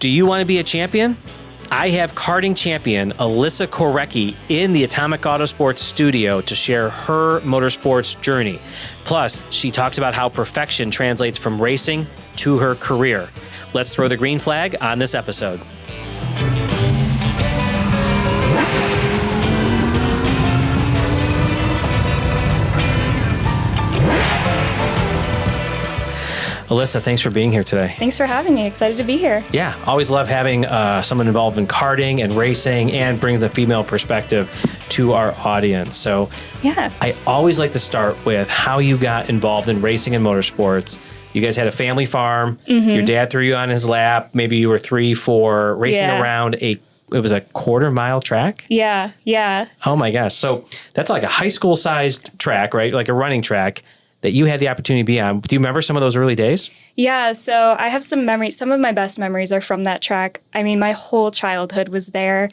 Do you want to be a champion? I have karting champion Alyssa Korecky in the Atomic Autosports studio to share her motorsports journey. Plus, she talks about how perfection translates from racing to her career. Let's throw the green flag on this episode. Alyssa, thanks for being here today. Thanks for having me. Excited to be here. Yeah, always love having someone involved in karting and racing and bring the female perspective to our audience. So yeah, I always like to start with how you got involved in racing and motorsports. You guys had a family farm. Mm-hmm. Your dad threw you on his lap. Maybe you were 3, 4, racing around it was a quarter-mile track? Yeah. Oh my gosh. So that's like a high school-sized track, right? Like a running track that you had the opportunity to be on. Do you remember some of those early days? Yeah, so I have some memories. Some of my best memories are from that track. I mean, my whole childhood was there.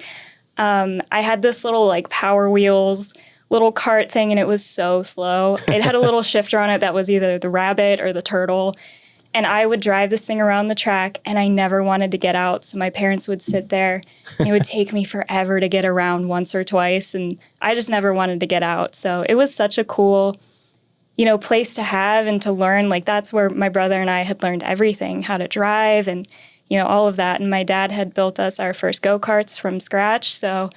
I had this little like Power Wheels little kart thing, and it was so slow. It had a little shifter on it that was either the rabbit or the turtle. And I would drive this thing around the track, and I never wanted to get out. So my parents would sit there. It would take me forever to get around once or twice, and I just never wanted to get out. So it was such a cool place to have and to learn. Like, that's where my brother and I had learned everything, how to drive and, all of that. And my dad had built us our first Go Karts from scratch. So,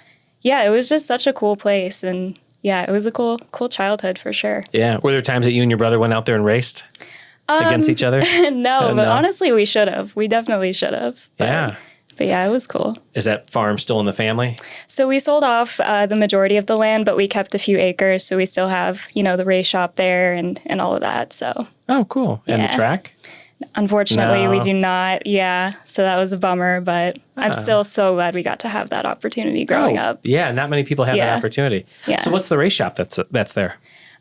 yeah, it was just such a cool place. And, yeah, it was a cool childhood for sure. Yeah. Were there times that you and your brother went out there and raced against each other? No, but honestly, we should have. We definitely should have. But yeah, it was cool. Is that farm still in the family? So we sold off the majority of the land, but we kept a few acres. So we still have, the race shop there and all of that. So. Oh, cool. And the track? Unfortunately, we do not. Yeah. So that was a bummer, but I'm still so glad we got to have that opportunity growing up. Yeah. Not many people have that opportunity. Yeah. So what's the race shop that's there?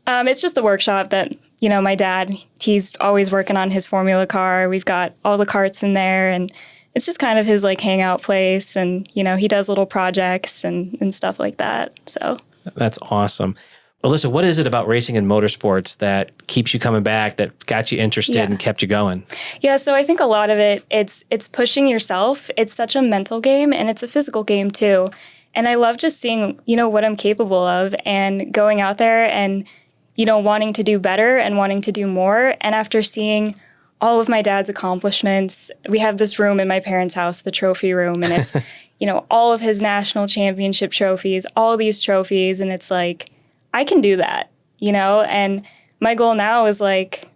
It's just the workshop that, my dad, he's always working on his Formula car. We've got all the karts in there, and it's just kind of his like hangout place, and he does little projects and stuff like that. So that's awesome. Alyssa, what is it about racing and motorsports that keeps you coming back, that got you interested and kept you going? Yeah, so I think a lot of it's pushing yourself. It's such a mental game, and it's a physical game too. And I love just seeing, what I'm capable of and going out there and, wanting to do better and wanting to do more. And after seeing all of my dad's accomplishments, we have this room in my parents' house, the trophy room, and it's, all of his national championship trophies, all these trophies. And it's like, I can do that, and my goal now is like,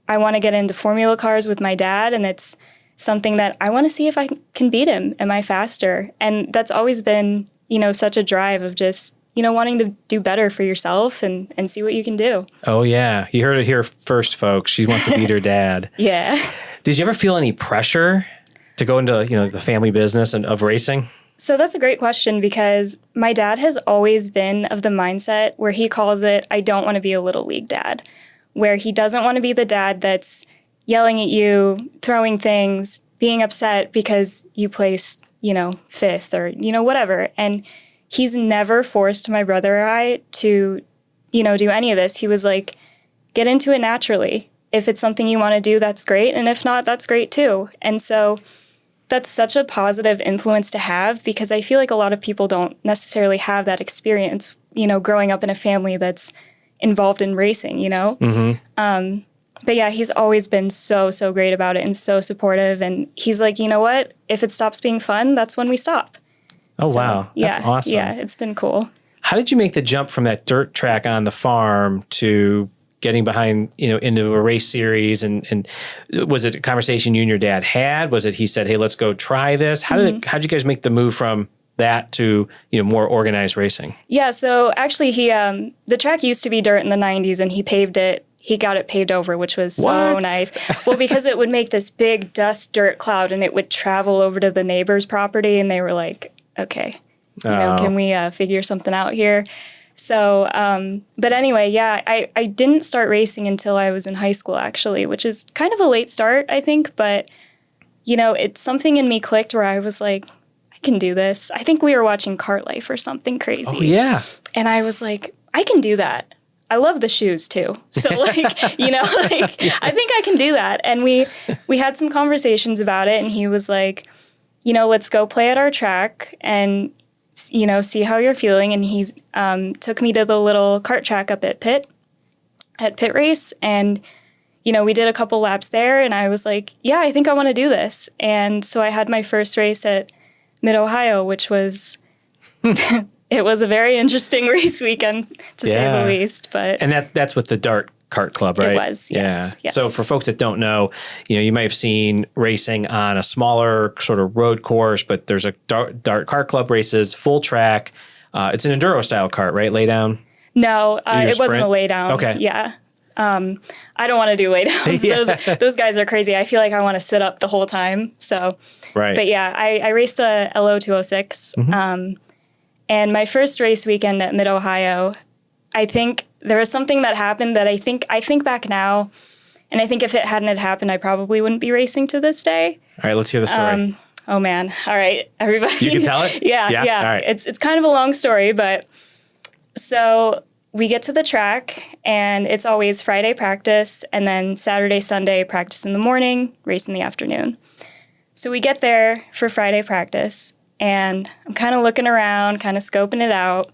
I want to get into Formula cars with my dad. And it's something that I want to see if I can beat him. Am I faster? And that's always been, such a drive of just, wanting to do better for yourself and see what you can do. Oh, yeah. You heard it here first, folks. She wants to beat her dad. Yeah. Did you ever feel any pressure to go into, the family business of racing? So that's a great question, because my dad has always been of the mindset where he calls it, I don't want to be a little league dad, where he doesn't want to be the dad that's yelling at you, throwing things, being upset because you placed, 5th or, whatever. And he's never forced my brother or I to, do any of this. He was like, get into it naturally. If it's something you want to do, that's great. And if not, that's great too. And so that's such a positive influence to have, because I feel like a lot of people don't necessarily have that experience, growing up in a family that's involved in racing, Mm-hmm. But yeah, he's always been so great about it and so supportive. And he's like, you know what? If it stops being fun, that's when we stop. Oh, so, wow. That's awesome. Yeah, it's been cool. How did you make the jump from that dirt track on the farm to getting behind, into a race series? And was it a conversation you and your dad had? Was it he said, hey, let's go try this? How'd you guys make the move from that to, more organized racing? Yeah, so actually the track used to be dirt in the 90s, and he paved it. He got it paved over, which was so nice. Well, because it would make this big dust dirt cloud, and it would travel over to the neighbor's property, and they were like, okay, can we figure something out here? So, but anyway, yeah, I didn't start racing until I was in high school, actually, which is kind of a late start, I think. But, it's something in me clicked where I was like, I can do this. I think we were watching Kart Life or something crazy. Oh, yeah. And I was like, I can do that. I love the shoes too. So I think I can do that. And we had some conversations about it, and he was like, let's go play at our track and, see how you're feeling. And he took me to the little kart track up at Pitt Race. And, we did a couple laps there and I was like, yeah, I think I want to do this. And so I had my first race at Mid-Ohio, which was, it was a very interesting race weekend to say the least. But and that's with the Dart Kart Club, right? It was, yes. Yeah. So for folks that don't know, you might have seen racing on a smaller sort of road course, but there's a Dart Kart Club races, full track. It's an enduro style kart, right? Lay down? No, it wasn't a lay down. Okay. Yeah. I don't want to do lay downs. Those guys are crazy. I feel like I want to sit up the whole time. So, right. But yeah, I raced a LO 206. And my first race weekend at Mid-Ohio, I think there was something that happened that I think back now, and I think if it hadn't happened, I probably wouldn't be racing to this day. All right, let's hear the story. Oh man. All right, everybody. You can tell it? Yeah. All right. It's kind of a long story, but so we get to the track and it's always Friday practice and then Saturday, Sunday practice in the morning, race in the afternoon. So we get there for Friday practice and I'm kind of looking around, kind of scoping it out.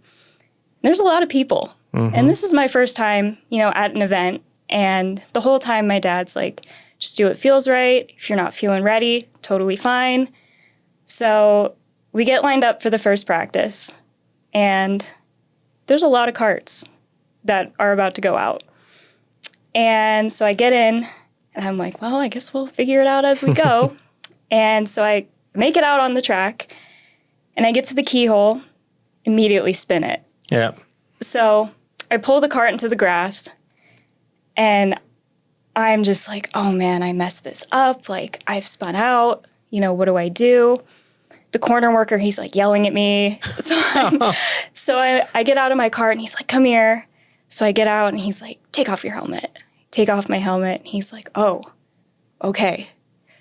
There's a lot of people. And this is my first time, at an event. And the whole time my dad's like, just do what feels right. If you're not feeling ready, totally fine. So we get lined up for the first practice and there's a lot of karts that are about to go out. And so I get in and I'm like, well, I guess we'll figure it out as we go. And so I make it out on the track and I get to the keyhole, immediately spin it. Yeah. So I pull the cart into the grass and I'm just like, oh man, I messed this up. Like I've spun out, what do I do? The corner worker, he's like yelling at me. So I get out of my cart and he's like, come here. So I get out and he's like, take off your helmet. Take off my helmet. And he's like, oh, okay.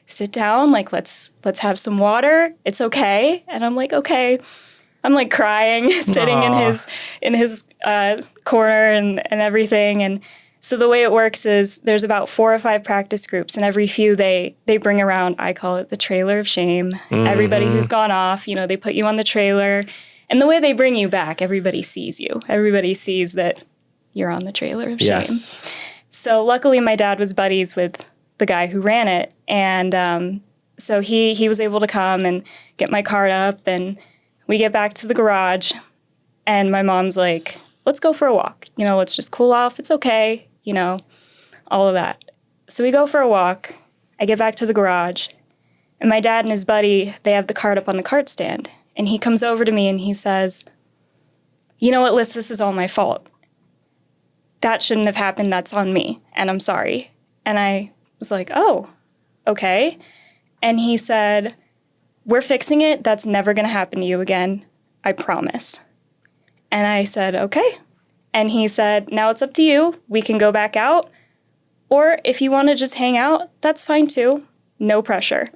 Sit down. Like, let's have some water. It's okay. And I'm like, okay. I'm like crying, sitting in his corner and everything. And so the way it works is there's about 4 or 5 practice groups, and every few they bring around, I call it the trailer of shame. Everybody who's gone off, they put you on the trailer. And the way they bring you back, everybody sees you. Everybody sees that you're on the trailer of shame. Yes. So luckily my dad was buddies with the guy who ran it. And so he was able to come and get my cart up, and we get back to the garage and my mom's like, let's go for a walk. Let's just cool off. It's okay. All of that. So we go for a walk. I get back to the garage and my dad and his buddy, they have the cart up on the cart stand. And he comes over to me and he says, you know what, Liz, this is all my fault. That shouldn't have happened. That's on me. And I'm sorry. And I was like, oh, okay. And he said, we're fixing it. That's never going to happen to you again. I promise. And I said, okay. And he said, now it's up to you. We can go back out. Or if you want to just hang out, that's fine too. No pressure.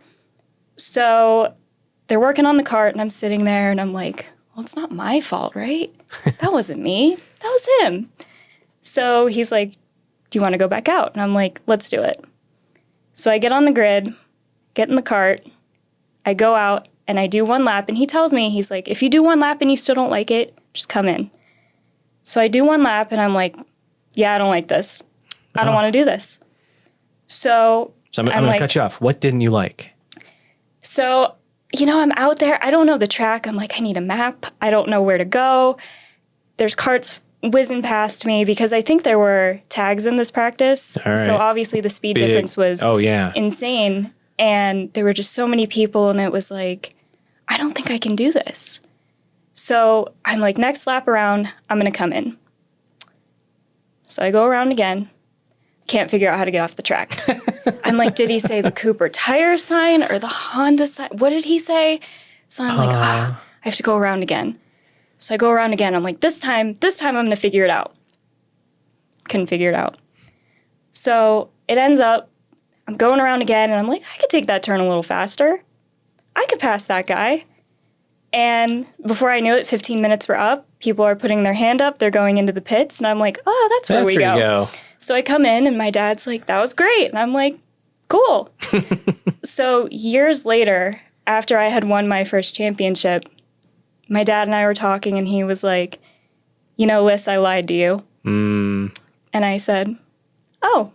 So they're working on the cart and I'm sitting there and I'm like, well, it's not my fault, right? That wasn't me. That was him. So he's like, do you want to go back out? And I'm like, let's do it. So I get on the grid, get in the cart, I go out and I do 1 lap. And he tells me, he's like, if you do 1 lap and you still don't like it, just come in. So I do 1 lap and I'm like, yeah, I don't like this. I don't want to do this. So I'm going to cut you off. What didn't you like? So, I'm out there. I don't know the track. I'm like, I need a map. I don't know where to go. There's carts whizzing past me because I think there were tags in this practice. All right. So obviously the speed difference was insane. And there were just so many people and it was like, I don't think I can do this. So I'm like, next lap around, I'm going to come in. So I go around again. Can't figure out how to get off the track. I'm like, did he say the Cooper tire sign or the Honda sign? What did he say? So I'm like, I have to go around again. So I go around again. I'm like, this time I'm going to figure it out. Couldn't figure it out. So it ends up, I'm going around again and I'm like, I could take that turn a little faster. I could pass that guy. And before I knew it, 15 minutes were up. People are putting their hand up. They're going into the pits. And I'm like, oh, that's where we go. So I come in and my dad's like, that was great. And I'm like, cool. So years later, after I had won my first championship, my dad and I were talking, and he was like, you know, Liz, I lied to you. And I said, oh,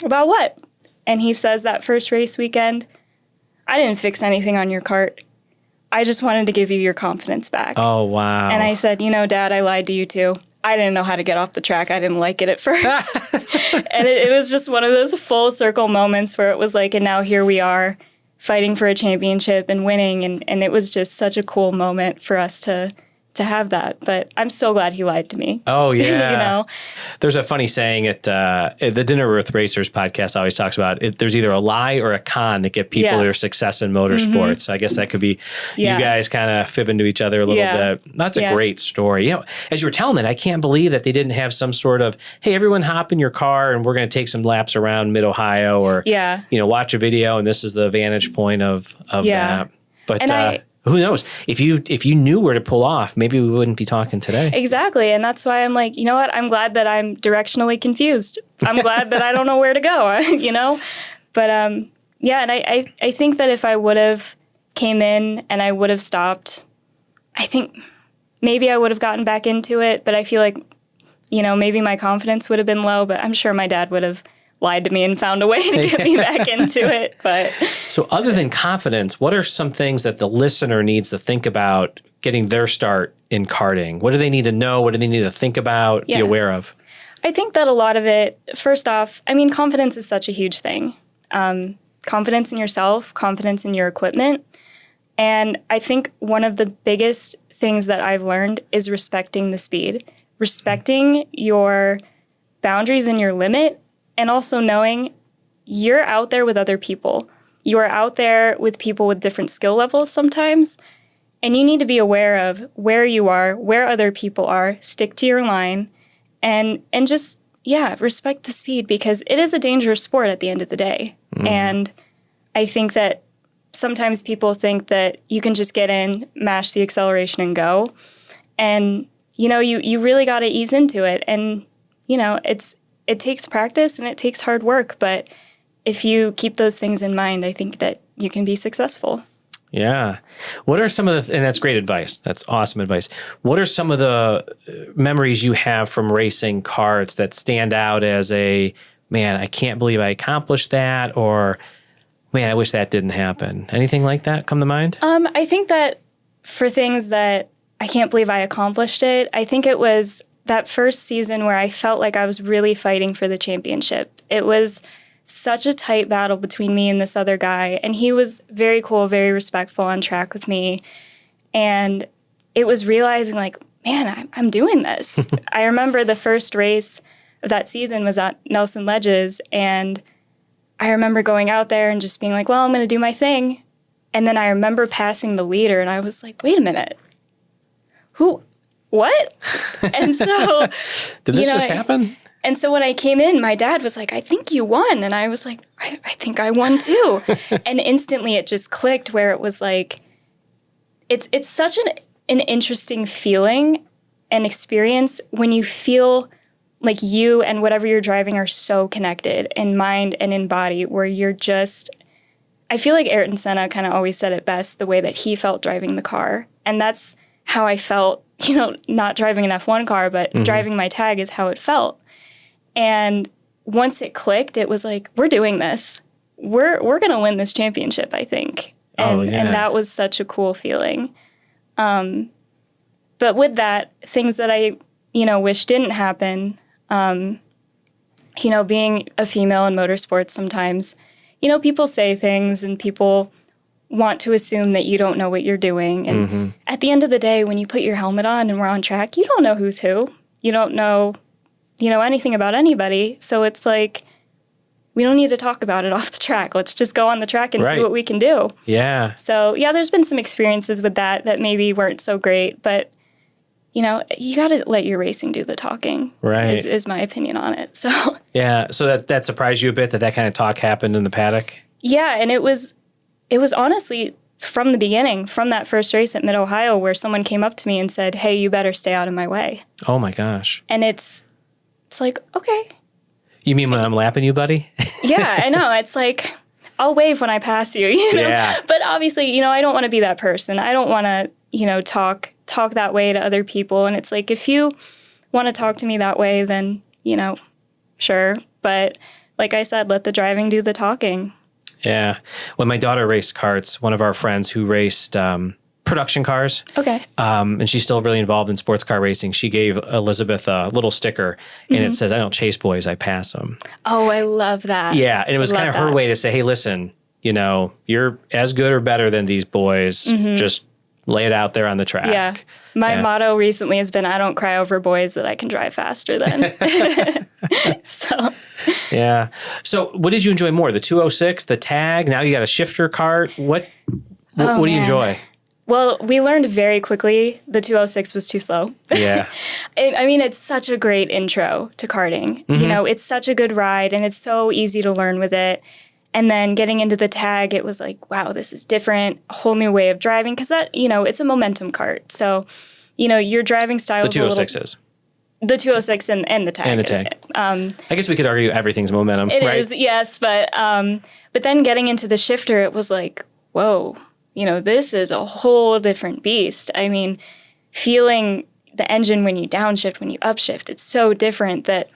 about what? And he says that first race weekend, I didn't fix anything on your kart. I just wanted to give you your confidence back. Oh, wow. And I said, you know, Dad, I lied to you too. I didn't know how to get off the track. I didn't like it at first. And it was just one of those full circle moments where it was like, and now here we are fighting for a championship and winning. And it was just such a cool moment for us to have that. But I'm so glad he lied to me. Oh, yeah. You know? There's a funny saying at the Dinner with Racers podcast always talks about there's either a lie or a con that get people their success in motorsports. So I guess that could be you guys kind of fibbing to each other a little bit. That's a great story. You know, as you were telling it, I can't believe that they didn't have some sort of, hey, everyone hop in your car and we're going to take some laps around Mid-Ohio or, you know, watch a video and this is the vantage point of that. But who knows? If you knew where to pull off, maybe we wouldn't be talking today. Exactly. And that's why I'm like, you know what? I'm glad that I'm directionally confused. I'm glad that I don't know where to go, you know? But yeah, and I think that if I would have came in and I would have stopped, I think maybe I would have gotten back into it. But I feel like, you know, maybe my confidence would have been low, but I'm sure my dad would have lied to me and found a way to get me back into it. But so other than confidence, what are some things that the listener needs to think about getting their start in karting? What do they need to know? What do they need to think about, be aware of? I think that a lot of it, first off, I mean, confidence is such a huge thing. Confidence in yourself, confidence in your equipment. And I think one of the biggest things that I've learned is respecting the speed, respecting your boundaries and your limit, and also knowing you're out there with other people. You are out there with people with different skill levels sometimes, and you need to be aware of where you are, where other people are, stick to your line, and just, respect the speed because it is a dangerous sport at the end of the day. And I think that sometimes people think that you can just get in, mash the acceleration and go. And, you know, you really got to ease into it. And, you know, it takes practice and it takes hard work, but if you keep those things in mind, I think that you can be successful. Yeah. What are some of and that's great advice. That's awesome advice. What are some of the memories you have from racing karts that stand out as man, I can't believe I accomplished that, or man, I wish that didn't happen? Anything like that come to mind? I think that for things that I can't believe I accomplished it, I think it was that first season where I felt like I was really fighting for the championship. It was such a tight battle between me and this other guy, and he was very cool, very respectful on track with me. And it was realizing like, man, I'm doing this. I remember the first race of that season was at Nelson Ledges, and I remember going out there and just being like, well, I'm going to do my thing. And then I remember passing the leader, and I was like, wait a minute. What? And so... Did this just happen? And so when I came in, my dad was like, I think you won. And I was like, I think I won too. And instantly it just clicked where it was like, it's such an interesting feeling and experience when you feel like you and whatever you're driving are so connected in mind and in body, where you're just... I feel like Ayrton Senna kind of always said it best, the way that he felt driving the car. And that's how I felt, you know, not driving an F1 car, but driving my tag is how it felt. And once it clicked, it was like, we're doing this. We're going to win this championship, I think. And, and that was such a cool feeling. But with that, things that I, you know, wish didn't happen, you know, being a female in motorsports sometimes, you know, people say things and people want to assume that you don't know what you're doing. And at the end of the day, when you put your helmet on and we're on track, you don't know who's who. You don't know, you know, anything about anybody. So it's like, we don't need to talk about it off the track. Let's just go on the track and see what we can do. Yeah. So, yeah, there's been some experiences with that maybe weren't so great. But, you know, you got to let your racing do the talking, is my opinion on it. So yeah. So that surprised you a bit that kind of talk happened in the paddock? Yeah, and it was honestly from the beginning, from that first race at Mid-Ohio, where someone came up to me and said, hey, you better stay out of my way. Oh, my gosh. And it's like, okay. You mean when I'm lapping you, buddy? Yeah, I know. It's like, I'll wave when I pass you, you know? Yeah. But obviously, you know, I don't want to be that person. I don't want to, you know, talk that way to other people. And it's like, if you want to talk to me that way, then, you know, sure. But like I said, let the driving do the talking. Yeah. When my daughter raced karts, one of our friends who raced production cars, Okay. and she's still really involved in sports car racing, she gave Elizabeth a little sticker, and it says, "I don't chase boys, I pass them." Oh, I love that. Yeah. And it was kind of her way to say, hey, listen, you know, you're as good or better than these boys. Just lay it out there on the track. Yeah. My motto recently has been, I don't cry over boys that I can drive faster than. So. Yeah. So what did you enjoy more? The 206, the tag? Now you got a shifter kart. What do you enjoy? Well, we learned very quickly the 206 was too slow. Yeah. I mean, it's such a great intro to karting. You know, it's such a good ride and it's so easy to learn with it. And then getting into the tag, it was like, wow, this is different, a whole new way of driving. Because that, you know, it's a momentum kart. So, you know, your driving style The 206 is. The 206 and the tag. And the tag. I guess we could argue everything's momentum, It right? is, yes. But then getting into the shifter, it was like, whoa, you know, this is a whole different beast. I mean, feeling the engine when you downshift, when you upshift, it's so different that,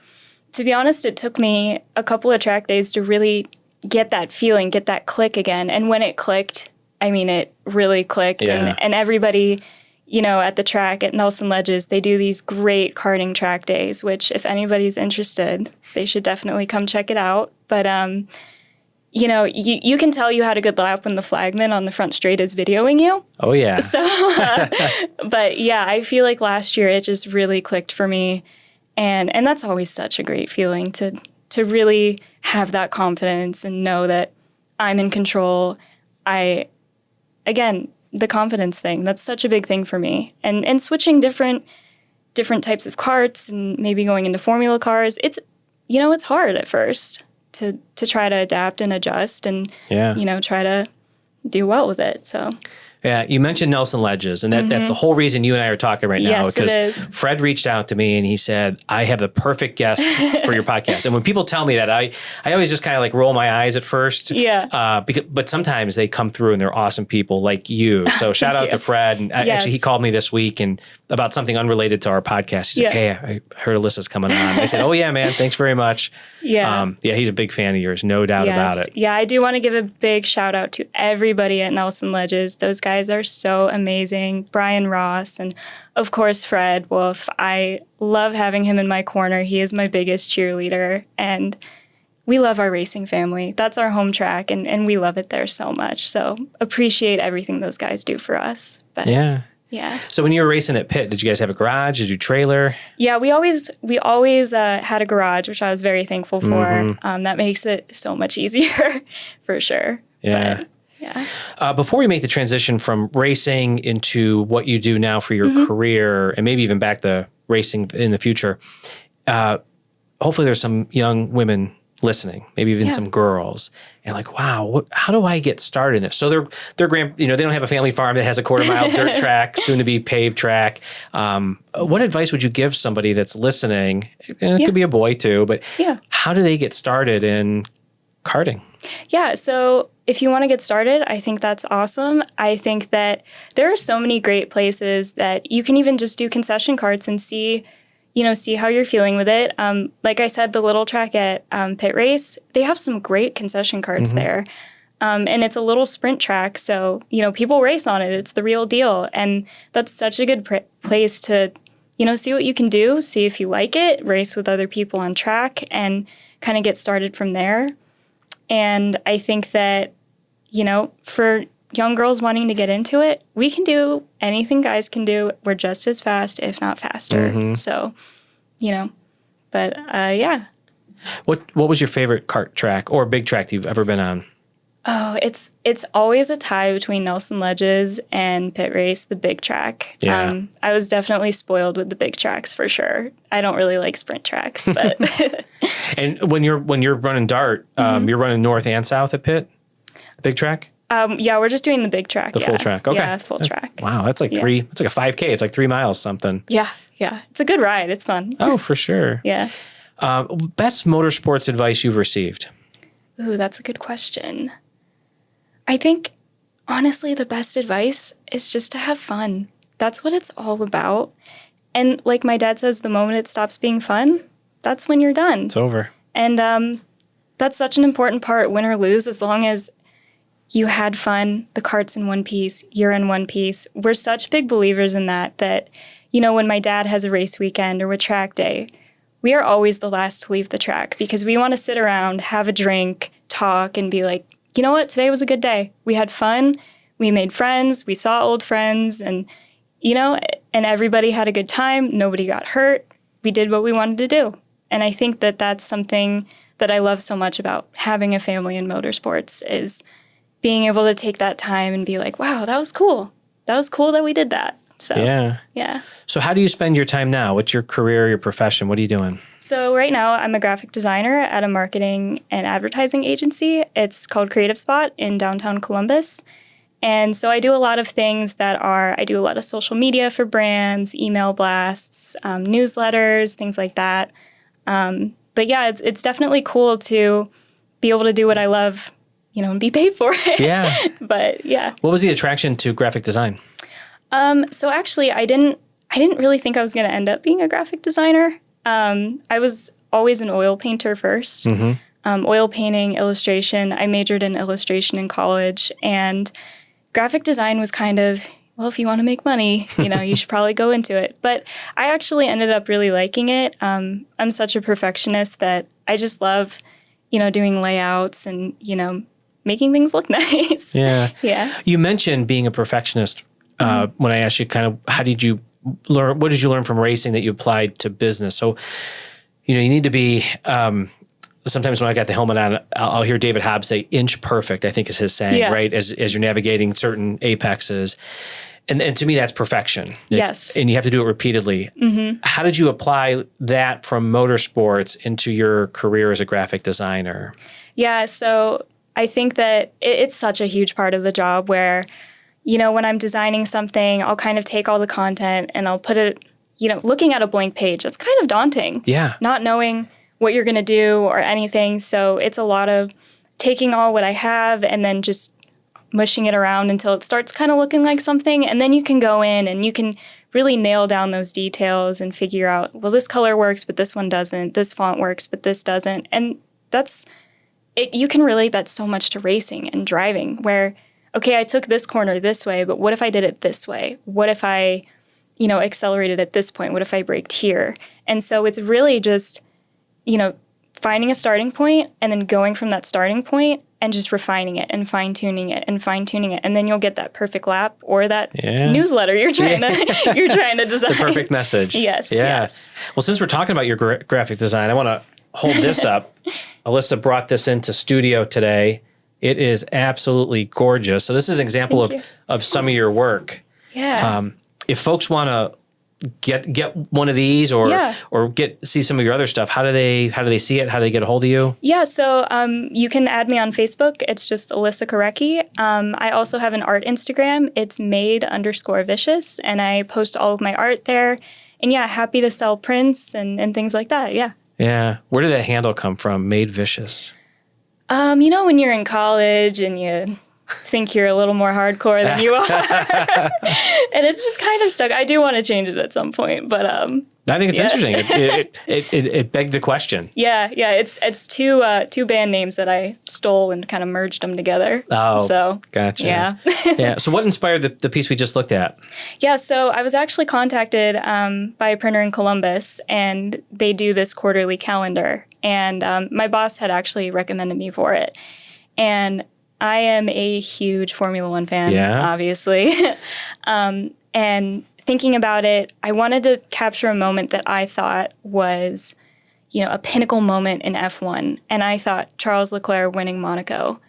to be honest, it took me a couple of track days to really get that feeling, get that click again. And when it clicked, I mean, it really clicked. Yeah. And everybody, you know, at the track at Nelson Ledges, they do these great karting track days, which if anybody's interested, they should definitely come check it out. But, you know, you can tell you had a good lap when the flagman on the front straight is videoing you. Oh, yeah. So, but yeah, I feel like last year it just really clicked for me. And that's always such a great feeling to really have that confidence and know that I'm in control. Again, the confidence thing, that's such a big thing for me. And switching different types of karts and maybe going into formula cars, it's, you know, it's hard at first to try to adapt and adjust and, you know, try to do well with it. So. Yeah, you mentioned Nelson Ledges, and that's the whole reason you and I are talking right now. Yes, because it is. Fred reached out to me and he said, I have the perfect guest for your podcast. And when people tell me that, I always just kind of like roll my eyes at first. Yeah. But sometimes they come through and they're awesome people like you. So shout out to Fred. And actually, he called me this week and about something unrelated to our podcast. He said, hey, I heard Alyssa's coming on. I said, oh, yeah, man. Thanks very much. Yeah. Yeah, he's a big fan of yours. No doubt about it. Yeah, I do want to give a big shout out to everybody at Nelson Ledges. Those guys are so amazing. Brian Ross and, of course, Fred Wolf. I love having him in my corner. He is my biggest cheerleader. And we love our racing family. That's our home track, and we love it there so much. So appreciate everything those guys do for us. But yeah. Yeah. So when you were racing at Pitt, did you guys have a garage? Did you trailer? Yeah, we always had a garage, which I was very thankful for. That makes it so much easier, for sure. Yeah. But, yeah. Before we make the transition from racing into what you do now for your career, and maybe even back to racing in the future, hopefully there's some young women listening, maybe even some girls, and like, wow, how do I get started in this? So they're they don't have a family farm that has a 1/4-mile dirt track, soon to be paved track. What advice would you give somebody that's listening? And it could be a boy too, but how do they get started in karting? Yeah. So if you want to get started, I think that's awesome. I think that there are so many great places that you can even just do concession karts and see how you're feeling with it. Like I said, the little track at Pitt Race, they have some great concession karts there. And it's a little sprint track. So, people race on it. It's the real deal. And that's such a good place to, see what you can do, see if you like it, race with other people on track, and kind of get started from there. And I think that, for young girls wanting to get into it, we can do anything guys can do. We're just as fast, if not faster. So, but yeah. What was your favorite kart track or big track that you've ever been on? Oh, it's always a tie between Nelson Ledges and Pitt Race, the big track. Yeah. I was definitely spoiled with the big tracks for sure. I don't really like sprint tracks, but. And when you're running dart, you're running north and south at Pitt, the big track? Yeah, we're just doing the big track. The full track. Okay. Yeah, full track. Wow, that's like it's like a 5K. It's like 3 miles something. Yeah. It's a good ride. It's fun. Oh, for sure. Yeah. Best motorsports advice you've received? Ooh, that's a good question. I think, honestly, the best advice is just to have fun. That's what it's all about. And like my dad says, the moment it stops being fun, that's when you're done. It's over. And that's such an important part, win or lose, as long as you had fun, the kart's in one piece, you're in one piece. We're such big believers in that, you know, when my dad has a race weekend or with track day, we are always the last to leave the track because we want to sit around, have a drink, talk, and be like, you know what, today was a good day. We had fun, we made friends, we saw old friends, and, you know, and everybody had a good time. Nobody got hurt. We did what we wanted to do. And I think that that's something that I love so much about having a family in motorsports is being able to take that time and be like, wow, that was cool. That was cool that we did that. So, yeah. So how do you spend your time now? What's your career, your profession? What are you doing? So right now I'm a graphic designer at a marketing and advertising agency. It's called Creative Spot in downtown Columbus. And so I do a lot of things I do a lot of social media for brands, email blasts, newsletters, things like that. But yeah, it's definitely cool to be able to do what I love, you know, and be paid for it. Yeah. But yeah. What was the attraction to graphic design? So actually I didn't really think I was going to end up being a graphic designer. I was always an oil painter first. Mm-hmm. Oil painting, illustration. I majored in illustration in college, and graphic design was kind of, well, if you want to make money, you know, you should probably go into it. But I actually ended up really liking it. I'm such a perfectionist that I just love, you know, doing layouts and, you know, making things look nice. Yeah. Yeah. You mentioned being a perfectionist when I asked you kind of how did you learn, what did you learn from racing that you applied to business? So, you know, you need to be, sometimes when I got the helmet on, I'll hear David Hobbs say inch perfect, I think is his saying, right? As you're navigating certain apexes. And to me, that's perfection. Yes. And you have to do it repeatedly. Mm-hmm. How did you apply that from motorsports into your career as a graphic designer? Yeah, so I think that it's such a huge part of the job where, you know, when I'm designing something, I'll kind of take all the content and I'll put it, you know, looking at a blank page, it's kind of daunting. Yeah. Not knowing what you're going to do or anything. So it's a lot of taking all what I have and then just mushing it around until it starts kind of looking like something. And then you can go in and you can really nail down those details and figure out, well, this color works, but this one doesn't. This font works, but this doesn't. And that's it. You can relate that so much to racing and driving where, okay, I took this corner this way, but what if I did it this way? What if I, you know, accelerated at this point? What if I braked here? And so it's really just, you know, finding a starting point and then going from that starting point and just refining it and fine-tuning it and fine-tuning it. And then you'll get that perfect lap or that newsletter you're trying to design. The perfect message. Yes, yes. Well, since we're talking about your graphic design, I want to hold this up. Alyssa brought this into studio today. It is absolutely gorgeous. So this is an example of some of your work. Yeah. If folks want to get one of these or see some of your other stuff, how do they see it? How do they get a hold of you? Yeah, so you can add me on Facebook. It's just Alyssa Korecky. I also have an art Instagram. It's made_vicious, and I post all of my art there. And yeah, happy to sell prints and things like that. Yeah. Yeah. Where did that handle come from? Made Vicious. You know, when you're in college and you think you're a little more hardcore than you are. And it's just kind of stuck. I do want to change it at some point, but I think it's interesting. It begged the question. Yeah. It's two band names that I stole and kind of merged them together. Oh, so gotcha. Yeah. Yeah. So what inspired the piece we just looked at? Yeah. So I was actually contacted by a printer in Columbus, and they do this quarterly calendar. And my boss had actually recommended me for it. And I am a huge Formula One fan, obviously. And thinking about it, I wanted to capture a moment that I thought was, you know, a pinnacle moment in F1. And I thought Charles Leclerc winning Monaco,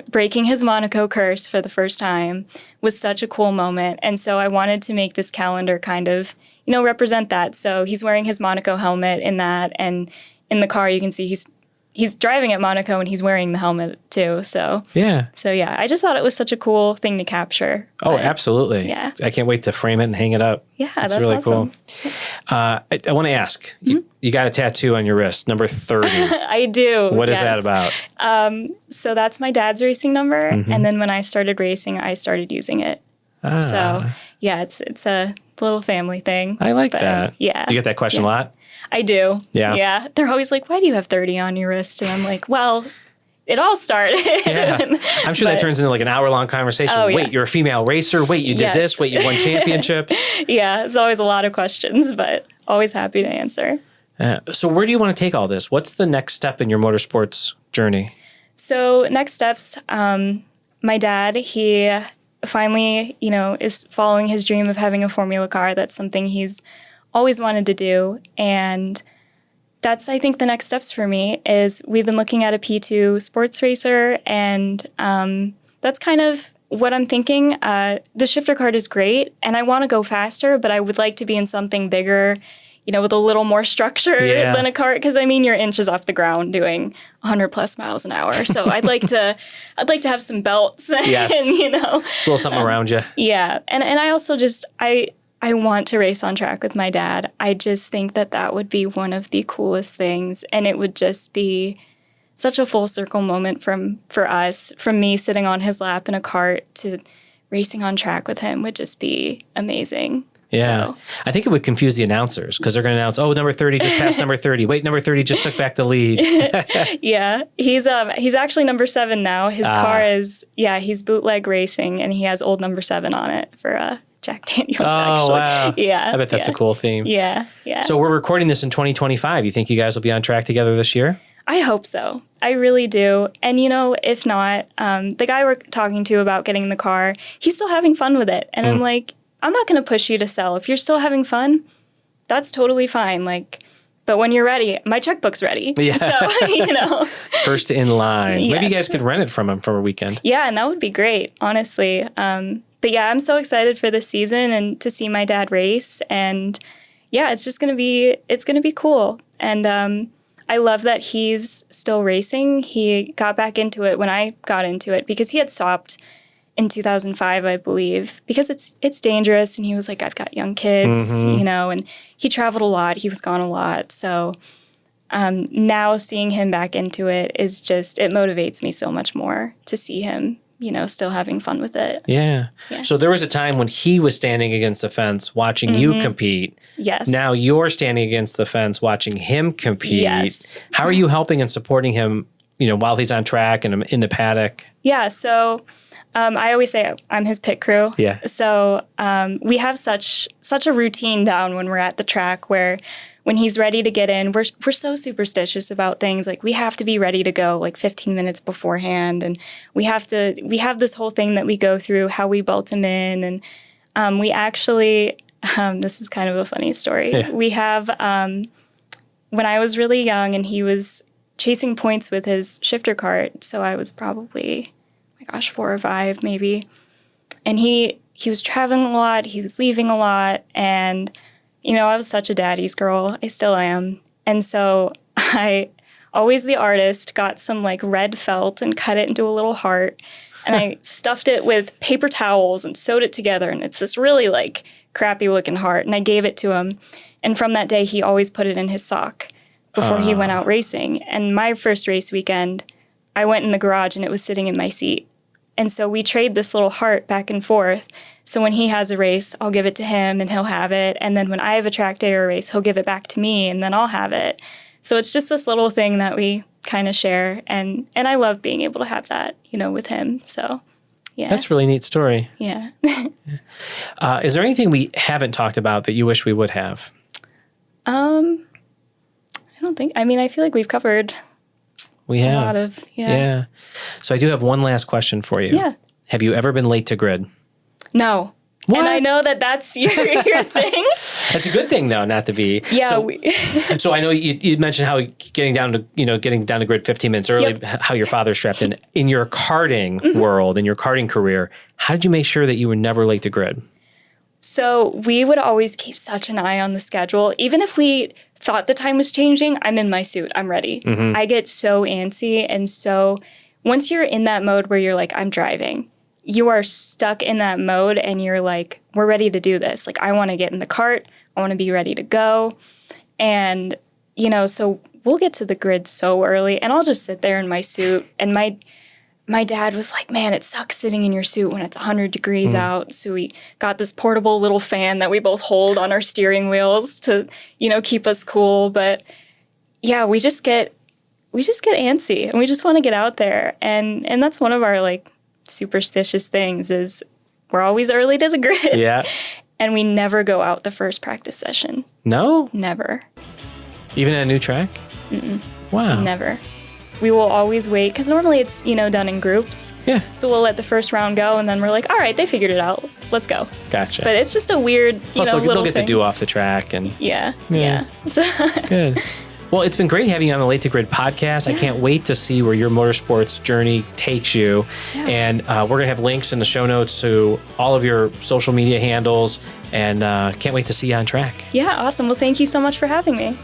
breaking his Monaco curse for the first time, was such a cool moment. And so I wanted to make this calendar kind of, you know, represent that. So he's wearing his Monaco helmet in that. And in the car, you can see he's he's driving at Monaco and he's wearing the helmet too. So yeah. I just thought it was such a cool thing to capture. Oh, absolutely. Yeah. I can't wait to frame it and hang it up. Yeah, that's really awesome. Cool. I want to ask, you got a tattoo on your wrist, number 30. I do. What is that about? So that's my dad's racing number. And then when I started racing, I started using it. So yeah, it's a little family thing. I like that. Yeah. Do you get that question a lot? I do. Yeah. Yeah. They're always like, why do you have 30 on your wrist? And I'm like, well, it all started. Yeah. I'm sure that turns into like an hour-long conversation. Oh, Wait, you're a female racer? Wait, you did this? Wait, you won championships? Yeah. It's always a lot of questions, but always happy to answer. So where do you want to take all this? What's the next step in your motorsports journey? So next steps, my dad, he finally, is following his dream of having a Formula car. That's something he's always wanted to do. And that's, I think, the next steps for me is we've been looking at a P2 sports racer, and that's kind of what I'm thinking. The shifter kart is great, and I want to go faster, but I would like to be in something bigger, with a little more structure than a kart. Because you're inches off the ground doing 100 plus miles an hour. So I'd like to have some belts, yes. and a little something around you. Yeah, and I also I want to race on track with my dad. I just think that would be one of the coolest things, and it would just be such a full circle moment for us, from me sitting on his lap in a kart to racing on track with him would just be amazing. Yeah. So. I think it would confuse the announcers because they're going to announce, number 30 just passed number 30. Wait, number 30 just took back the lead. Yeah. He's actually number 7 now. His car is, he's bootleg racing, and he has old number 7 on it for Jack Daniels, actually. Wow. Yeah. I bet that's a cool theme. Yeah. Yeah. So we're recording this in 2025. You think you guys will be on track together this year? I hope so. I really do. And, if not, the guy we're talking to about getting the car, he's still having fun with it. And I'm like, I'm not going to push you to sell. If you're still having fun, that's totally fine. But when you're ready, my checkbook's ready. Yeah. So, First in line. Yes. Maybe you guys could rent it from him for a weekend. Yeah, and that would be great, honestly. But yeah, I'm so excited for this season and to see my dad race. And yeah, it's going to be cool. And I love that he's still racing. He got back into it when I got into it, because he had stopped in 2005, I believe, because it's dangerous. And he was like, I've got young kids, and he traveled a lot. He was gone a lot. So now seeing him back into it it motivates me so much more to see him, still having fun with it. Yeah. So there was a time when he was standing against the fence watching you compete. Yes. Now you're standing against the fence watching him compete. Yes. How are you helping and supporting him, while he's on track and in the paddock? Yeah. So I always say I'm his pit crew. Yeah. So we have such a routine down when we're at the track, where when he's ready to get in, we're so superstitious about things. Like, we have to be ready to go 15 minutes beforehand, and we have this whole thing that we go through, how we belt him in, and we actually this is kind of a funny story. Yeah. We have when I was really young and he was chasing points with his shifter kart, so I was probably 4 or 5 maybe. And he was traveling a lot, he was leaving a lot, and I was such a daddy's girl. I still am. And so I, always the artist, got some red felt and cut it into a little heart, and I stuffed it with paper towels and sewed it together, and it's this really crappy looking heart, and I gave it to him. And from that day, he always put it in his sock before he went out racing. And my first race weekend, I went in the garage and it was sitting in my seat. And so we trade this little heart back and forth. So when he has a race, I'll give it to him and he'll have it. And then when I have a track day or a race, he'll give it back to me and then I'll have it. So it's just this little thing that we kind of share. And I love being able to have that, with him. So, yeah. That's a really neat story. Yeah. Is there anything we haven't talked about that you wish we would have? I don't think. I feel like we've covered a lot of, Yeah. So I do have one last question for you. Yeah. Have you ever been late to grid? No. What? And I know that's your thing. That's a good thing, though, not to be. Yeah. So I know you mentioned how getting down to grid 15 minutes early, how your father strapped in. In your karting world, in your karting career, how did you make sure that you were never late to grid? So we would always keep such an eye on the schedule. Even if we thought the time was changing, I'm in my suit. I'm ready. I get so antsy. And so once you're in that mode where you're like, I'm driving, you are stuck in that mode and you're like, we're ready to do this. Like, I want to get in the cart. I want to be ready to go. And, so we'll get to the grid so early and I'll just sit there in my suit. And my dad was like, man, it sucks sitting in your suit when it's 100 degrees out. So we got this portable little fan that we both hold on our steering wheels to, keep us cool. But yeah, we just get antsy and we just want to get out there. And that's one of our like superstitious things is we're always early to the grid. Yeah. And we never go out the first practice session. No? Never. Even at a new track? Mm-mm. Wow. Never. We will always wait because normally it's, done in groups. Yeah. So we'll let the first round go and then we're like, all right, they figured it out. Let's go. Gotcha. But it's just a weird, Plus, little they'll get thing. the dew off the track. And Yeah. So Good. Well, it's been great having you on the Late to Grid podcast. I can't wait to see where your motorsports journey takes you. Yeah. And we're going to have links in the show notes to all of your social media handles. And can't wait to see you on track. Yeah, awesome. Well, thank you so much for having me.